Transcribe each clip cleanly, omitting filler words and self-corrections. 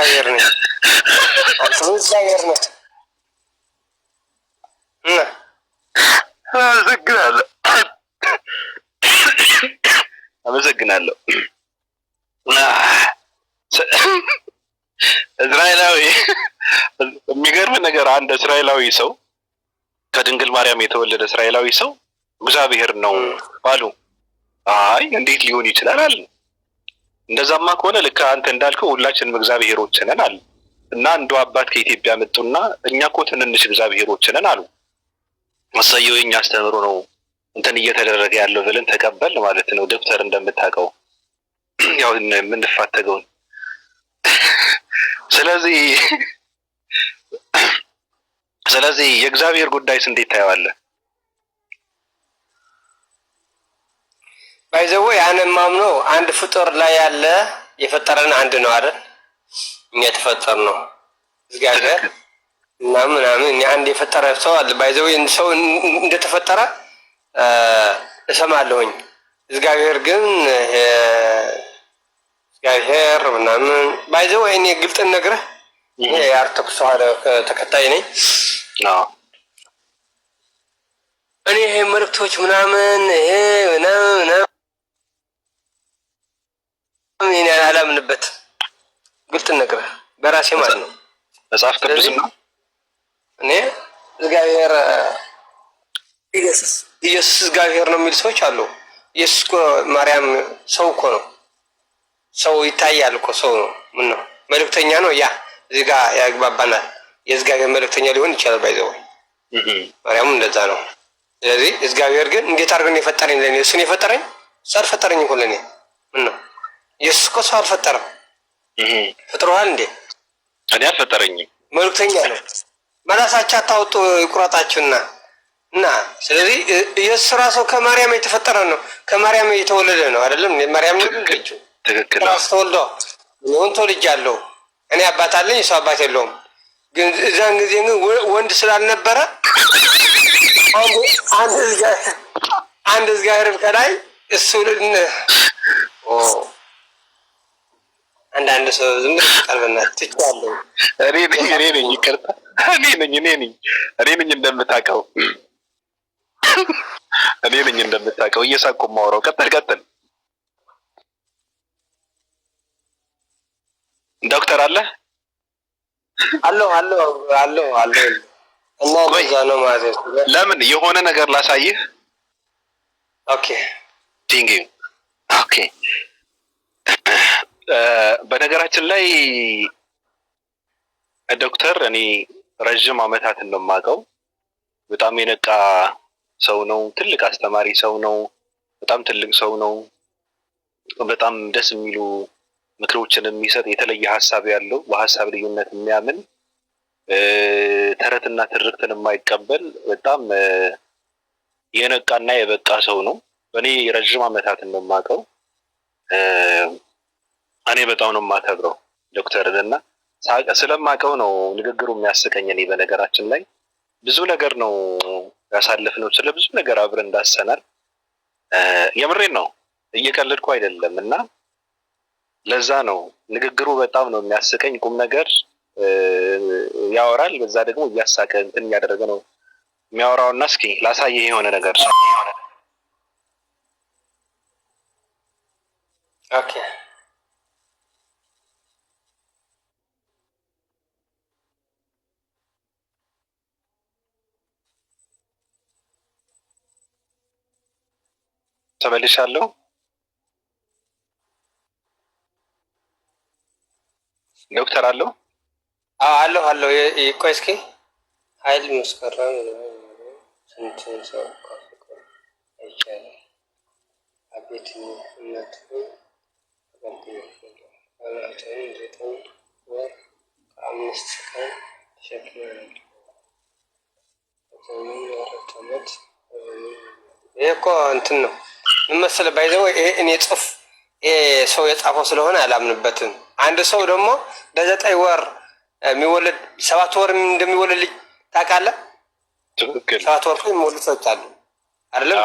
እግዚአብሔር ነኝ። አንተም እግዚአብሔር ነህ። አመሰግናለሁ። እስራኤላዊ የሚገርም ነገር አንድ እስራኤላዊ ሰው ከድንግል ማርያም የተወለደ እስራኤላዊ ሰው እግዚአብሔር ነው አሉ። አይ እንዴት ሊሆን ይችላል አለ። እንደዛማ ከሆነ ልክ አንተ እንዳልከው ሁላችንም እግዚአብሔሮች ነን አለ እና አንዱ አባት ከኢትዮጵያ መጡና እኛ እኮ ትንንሽ እግዚአብሔሮች ነን አሉ። መሰየው የኛ አስተምሮ ነው እንትን እየተደረገ ያለው ብለን ተቀበል ማለት ነው። ዶክተር እንደምታውቀው ያው የምንፋተገው ስለዚህ የእግዚአብሔር ጉዳይስ እንዴት ታየዋለህ? ባይዘው ያንን ማምነው አንድ ፍጡር ላይ ያለ የፈጠረን አንድ ነው አይደል? እኛ የተፈጠር ነው እግዚአብሔር እና ምናምን አንድ የፈጠረ ሰው አለ። ባይዘው ሰው እንደተፈጠረ እሰማለሁኝ። እግዚአብሔር ግን እግዚአብሔር ምናምን ባይዘው እኔ ግልጥ ነግረህ እኔ የኦርቶዶክስ ተከታይ ነኝ። እኔ ይሄ መልእክቶች ምናምን ይሄ ምናምን እኔ አላምንበት። ግልጥ ነግረህ በራሴ ማለት ነው። መጽሐፍ ቅዱስ ነው። እኔ እግዚአብሔር ኢየሱስ እግዚአብሔር ነው የሚል ሰዎች አሉ። ኢየሱስ እኮ ማርያም ሰው እኮ ነው። ሰው ይታያል እኮ ሰው ነው። ምን ነው መልእክተኛ ነው። ያ እዚህ ጋር ያግባባናል። የእግዚአብሔር መልእክተኛ ሊሆን ይችላል። ባይዘው ማርያም እንደዛ ነው። ስለዚህ እግዚአብሔር ግን እንዴት አድርገን የፈጠረኝ ለኔ እሱን የፈጠረኝ ሰር ፈጠረኝ እኮ ለኔ ምን ነው ኢየሱስ እኮ ሰው አልፈጠረም። ፈጥሯል እንዴ? እኔ አልፈጠረኝም። መልእክተኛ ነው። መላሳቻ ታውጡ ይቁራጣችሁና እና ስለዚህ ኢየሱስ ራሱ ከማርያም የተፈጠረ ነው። ከማርያም የተወለደ ነው አይደለም? ማርያም ነው ልጅ ትክክል ራስ ተወልዶ ነው ተወልጃለሁ። እኔ አባት አለኝ እሱ አባት የለውም። ግን እዛን ጊዜ ግን ወንድ ስላልነበረ አንድ እግዚአብሔር ከላይ እሱ አንዳንድ ሰው ዝም ብሎ ቀርበና ትቻለሁ። እኔ ነኝ ይቅርታ፣ እኔ ነኝ እንደምታውቀው እየሳቅኩ የማወራው። ቀጥል ዶክተር አለ እና በዛ ነው ማለት ነው። ለምን የሆነ ነገር ላሳይህ። ኦኬ በነገራችን ላይ ዶክተር እኔ ረጅም ዓመታት እንደማውቀው በጣም የነቃ ሰው ነው። ትልቅ አስተማሪ ሰው ነው። በጣም ትልቅ ሰው ነው። በጣም ደስ የሚሉ ምክሮችን የሚሰጥ የተለየ ሀሳብ ያለው በሀሳብ ልዩነት የሚያምን ተረትና ትርክትን የማይቀበል በጣም የነቃና የበቃ ሰው ነው። እኔ ረጅም ዓመታት እንደማውቀው እኔ በጣም ነው የማከብረው ዶክተርን እና ስለማውቀው ነው ንግግሩ የሚያስቀኝ። እኔ በነገራችን ላይ ብዙ ነገር ነው ያሳለፍነው፣ ስለ ብዙ ነገር አብረን እንዳሰናል። የምሬን ነው እየቀለድኩ አይደለም። እና ለዛ ነው ንግግሩ በጣም ነው የሚያስቀኝ። ቁም ነገር ያወራል፣ በዛ ደግሞ እያሳቀ እንትን እያደረገ ነው የሚያወራውና እስኪ ላሳየህ የሆነ ነገር። ኦኬ ተመልሻለሁ። ዶክተር አለው አለው ቆይ እስኪ ኃይል መስከረም ስንት ሰው አይቻልም። አቤት እናት ዘጠኝ ወር ከአምስት ቀን ተሸክሜያለሁ። ይሄ እኮ እንትን ነው ምን መሰለህ ባይዘው እኔ ጽፍ ሰው የጻፈው ስለሆነ አላምንበትም። አንድ ሰው ደግሞ በዘጠኝ ወር የሚወለድ 7 ወር እንደሚወለድ ልጅ ታውቃለህ? ትክክል። 7 ወር የሚወለድ ሰዎች አሉ አይደለም?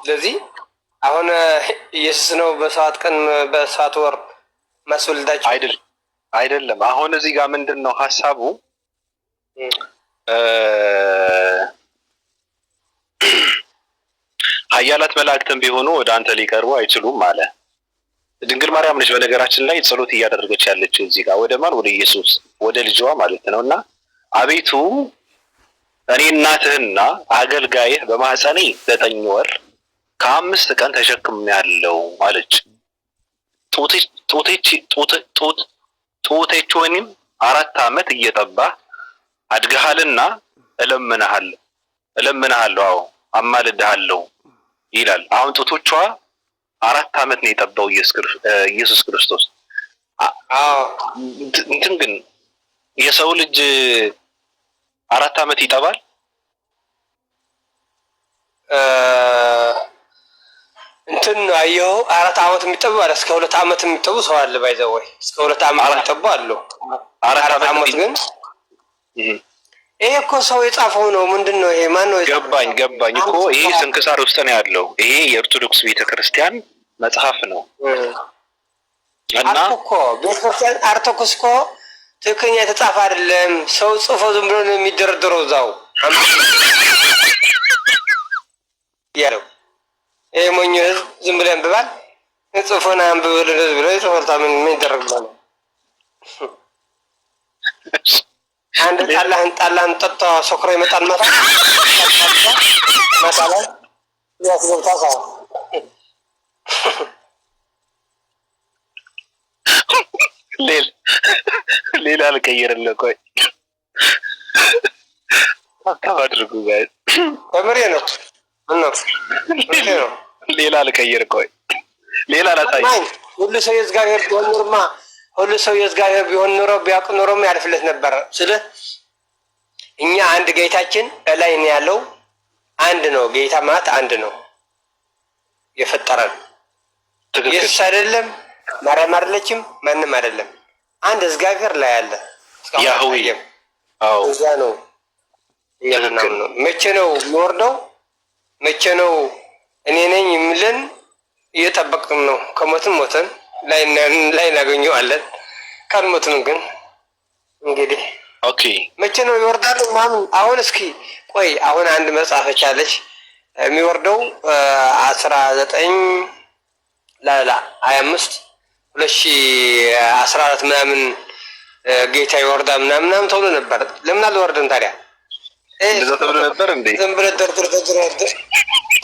ስለዚህ አሁን ኢየሱስ ነው በ7 ቀን በ7 ወር ማስወልዳቸው አይደል? አይደለም። አሁን እዚህ ጋር ምንድን ነው ሀሳቡ? ኃያላት መላእክትም ቢሆኑ ወደ አንተ ሊቀርቡ አይችሉም አለ። ድንግል ማርያም ነች በነገራችን ላይ ጸሎት እያደረገች ያለችው እዚህ ጋር ወደ ማን? ወደ ኢየሱስ ወደ ልጇ ማለት ነው። እና አቤቱ እኔ እናትህና አገልጋይህ በማህፀኔ 9 ወር ከ5 ቀን ተሸክሜያለሁ አለች። ጡቶቼንም 4 ዓመት እየጠባህ አድገሃልና እለምንሃለሁ፣ አዎ አማልድሃለሁ ይላል። አሁን ጡቶቿ 4 ዓመት ነው የጠባው ኢየሱስ ክርስቶስ። እንትን ግን የሰው ልጅ 4 ዓመት ይጠባል? እንትን አየሁ 4 ዓመት የሚጠቡ አለ። እስከ 2 ዓመት የሚጠቡ ሰው አለ። ባይዘው ወይ እስከ 2 ዓመት የሚጠቡ አሉ። 4 ዓመት ግን ይሄ እኮ ሰው የጻፈው ነው። ምንድነው ይሄ? ማን ነው? ገባኝ እኮ ይሄ ስንክሳር ውስጥ ነው ያለው። ይሄ የኦርቶዶክስ ቤተክርስቲያን መጽሐፍ ነው። እና እኮ ቤተክርስቲያን አርቶኮስ እኮ ትክክለኛ የተጻፈ አይደለም። ሰው ጽፎ ዝም ብሎ ነው የሚደረደረው እዛው ያለው። ይሄ ሞኝ ህዝብ ዝም ብሎ ያንብባል። ጽፎና አንብብ ብሎ ይጽፋል። ምን ይደረግላል? አንድ ጣላህን ጠጣ ሶክሮ ይመጣል ማታ ላይ ያስገብታ ሰው ሌላ ልቀይርልህ። ቆይ አካብ አድርጉ ጋር ተምሬ ነው። ምን ነው ሌላ ልቀይር። ቆይ ሌላ ላሳይ። ሁሉ ሰው የእግዚአብሔር ቢሆን ኖርማ ሁሉ ሰው የእግዚአብሔር ቢሆን ኖሮ ቢያውቅ ኖሮም ያልፍለት ነበር። እኛ አንድ ጌታችን ላይ ነው ያለው። አንድ ነው ጌታ ማለት አንድ ነው የፈጠረን። ኢየሱስ አይደለም፣ ማርያም አይደለችም፣ ማንም አይደለም። አንድ እግዚአብሔር ላይ አለ ያህዌ። አዎ እዛ ነው ነው። መቼ ነው የሚወርደው? መቼ ነው እኔ ነኝ የሚለን? እየጠበቅን ነው። ከሞትን ሞተን ላይ እናገኘዋለን። ካልሞትን ግን እንግዲህ ኦኬ መቼ ነው ይወርዳል? ማምን አሁን እስኪ ቆይ አሁን አንድ መጽሐፍ ቻለች የሚወርደው 25 2014 ምናምን ጌታ ይወርዳ ምናምን ተብሎ ነበር። ለምን አልወርድም ታዲያ? እንደዛ ተብሎ ነበር እንዴ? ዝም ብለህ ደርድር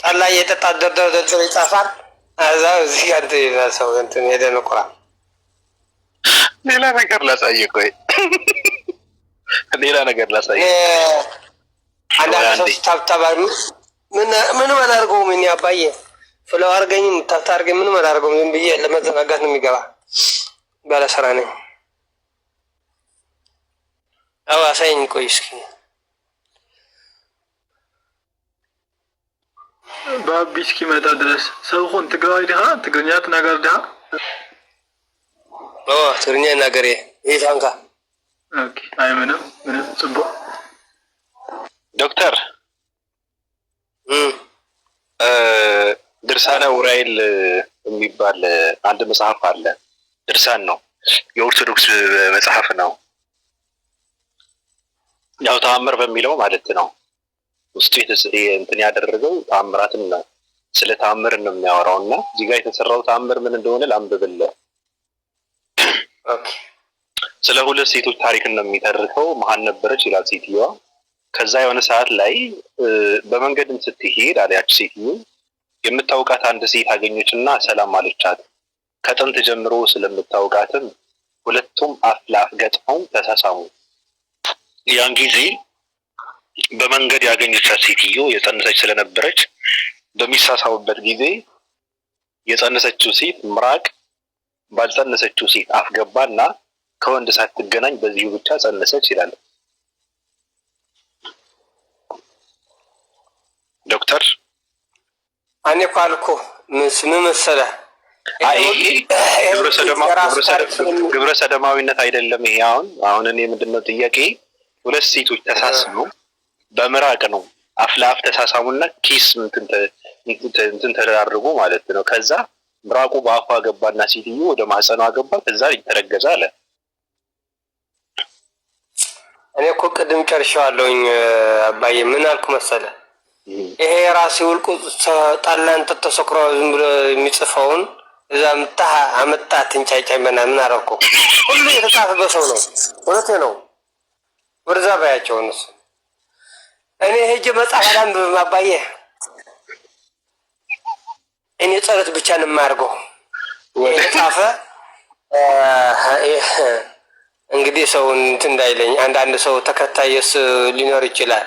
ጠላ እየጠጣ ደርድር ይጻፋል። አዛ እዚህ ጋር ሰው እንትን ሄደን ቁራ ሌላ ነገር ላሳየህ። ቆይ ሌላ ነገር ላሳየህ። አንዳንድ ሰው ታብታባሉ ምን አላደርገው ምን ያባዬ ፍለው አድርገኝም ታብታ አድርገኝ ምን አላደርገው ዝም ብዬ ለመዘናጋት ነው የሚገባ። ባለ ስራ ነኝ። አዎ አሳየኝ። ቆይ እስኪ ባቢ እስኪመጣ ድረስ ሰው ሆን ትግራይ ድሃ ትግርኛ ትናገር ድሃ ትግርኛ ነገር ይታንካ ኦኬ። አይ ምንም ጽቡቅ ዶክተር ድርሳነ ዑራኤል የሚባል አንድ መጽሐፍ አለ። ድርሳን ነው፣ የኦርቶዶክስ መጽሐፍ ነው። ያው ተአምር በሚለው ማለት ነው። ውስጡ እንትን ያደረገው ተአምራትን ነው። ስለ ተአምር ነው የሚያወራው። እና እዚህ ጋር የተሰራው ተአምር ምን እንደሆነ ላንብብልህ። ስለ 2 ሴቶች ታሪክ ነው የሚተርከው። መሀን ነበረች ይላል ሴትዮዋ። ከዛ የሆነ ሰዓት ላይ በመንገድም ስትሄድ አለያች ሴትዮ የምታውቃት አንድ ሴት አገኘችና ሰላም አለቻት። ከጥንት ጀምሮ ስለምታውቃትም ሁለቱም አፍ ለአፍ ገጥመው ተሳሳሙ። ያን ጊዜ በመንገድ ያገኘቻት ሴትዮ የጸነሰች ስለነበረች በሚሳሳሙበት ጊዜ የጸነሰችው ሴት ምራቅ ባልጸነሰችው ሴት አፍ ገባና ከወንድ ሳትገናኝ በዚሁ ብቻ ጸነሰች ይላል ዶክተር። እኔ እኮ አልኩ ምን መሰለህ፣ ግብረ ሰዶማዊነት አይደለም ይሄ። አሁን እኔ ምንድነው ጥያቄ፣ 2 ሴቶች ተሳስመው በምራቅ ነው አፍ ለአፍ ተሳሳሙና ኪስ እንትን ተደራርጉ ማለት ነው። ከዛ ምራቁ በአፏ ገባና ሴትዮ ወደ ማህፀኗ ገባ። ከዛ ተረገዘ አለ። እኔ እኮ ቅድም ጨርሼዋለሁኝ አባዬ። ምን አልኩ መሰለ? ይሄ ራሴ ውልቁ ጠላን ተሰክሮ ዝም ብሎ የሚጽፈውን እዛ አመጣ ትንጫጫኝ ምን አደረኩ? ሁሉ የተጻፈበት ሰው ነው። እውነቴ ነው። ወደዛ ባያቸው እነሱ እኔ ሄጄ መጽሐፍ አላንብብም አባዬ። እኔ ጸሎት ብቻ ነው የማያርገው። የተጻፈ እንግዲህ ሰው እንትን እንዳይለኝ አንዳንድ ሰው ተከታይስ ሊኖር ይችላል።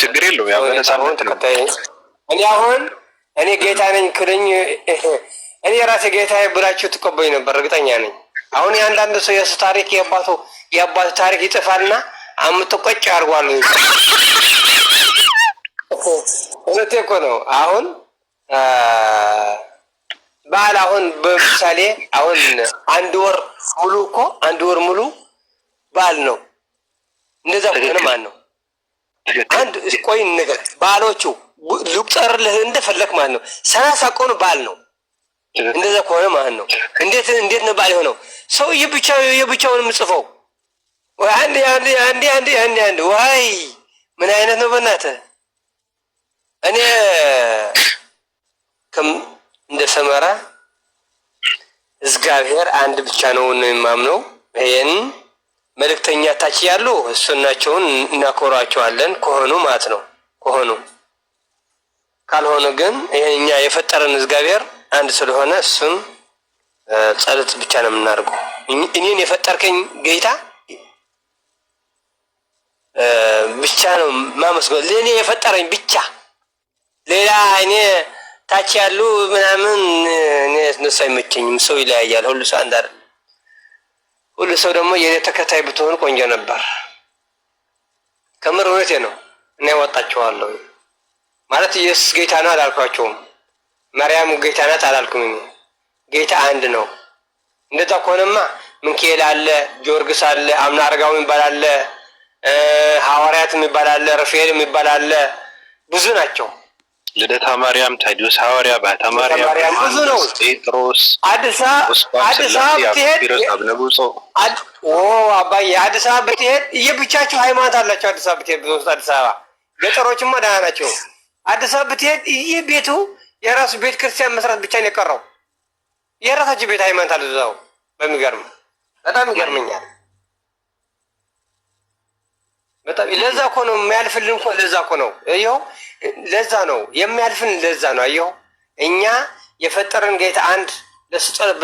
ችግር የለው ያው በነፃነት ነው። እኔ ጌታ ነኝ ክለኝ እኔ ራሴ ጌታ ብላችሁ ትቀበኝ ነበር እርግጠኛ ነኝ። አሁን የአንዳንድ ሰው የሱ ታሪክ የአባቱ ታሪክ ይጽፋልና አምጥቶ ቆጭ አድርጓል። እውነቴ እኮ ነው። አሁን በዓል አሁን በምሳሌ አሁን አንድ ወር ሙሉ በዓል ነው። እንደዛ ከሆነ ማን ነው አንድ ቆይ ነገር በዓሎቹ ልቁጠርልህ እንደፈለክ ማለት ነው። 30 ቀኑ በዓል ነው። እንደዛ ከሆነ ማለት ነው እንዴት ነው በዓል የሆነው? ሰው የብቻውን የምጽፈው ወይ አንዴ ወይ ምን አይነት ነው በእናትህ? እኔ እንደ ሰመራ እግዚአብሔር አንድ ብቻ ነው የማምነው። ይሄን መልእክተኛ ታች ያሉ እሱናቸውን እናኮራቸዋለን ከሆኑ ማለት ነው። ካልሆነ ግን ይሄኛ የፈጠረን እግዚአብሔር አንድ ስለሆነ እሱን ጸሎት ብቻ ነው የምናደርገው። እኔን የፈጠርከኝ ጌታ ብቻ ነው ማመስገን። ለኔ የፈጠረኝ ብቻ ሌላ እኔ ታች ያሉ ምናምን እኔ እነሱ አይመቸኝም። ሰው ይለያያል። ሁሉ ሰው አንድ አይደለም። ሁሉ ሰው ደግሞ የኔ ተከታይ ብትሆን ቆንጆ ነበር። ከምር እውነቴ ነው። እኔ ያወጣቸዋለሁ ማለት ኢየሱስ ጌታ ነው አላልኳቸውም። ማርያም ጌታ ናት አላልኩም። ጌታ አንድ ነው። እንደዛ ከሆነማ ሚካኤል አለ፣ ጊዮርጊስ አለ፣ አቡነ አረጋዊ የሚባል አለ፣ ሐዋርያት የሚባል አለ፣ ራፋኤል የሚባል አለ። ብዙ ናቸው። ልደታ ማርያም፣ ታዲዮስ ሐዋርያ፣ ባታ ማርያም ብዙ ነው። ጴጥሮስ አዲስ አበባ አባዬ አዲስ አበባ ብትሄድ የብቻችሁ ሃይማኖት አላቸው። አዲስ አበባ ብትሄድ ብዙ አዲስ አበባ ገጠሮችማ ደህና ናቸው። አዲስ አበባ ብትሄድ ቤቱ የራሱ ቤተ ክርስቲያን መስራት ብቻ ነው የቀረው። የራሳቸው ቤት ሃይማኖት አለ እዛው። በጣም ይገርመኛል። በጣም ለዛ እኮ ነው የሚያልፍልን እኮ ለዛ እኮ ነው ለዛ ነው የሚያልፍልን ለዛ ነው። እኛ የፈጠረን ጌታ አንድ ለሱ ጸሎት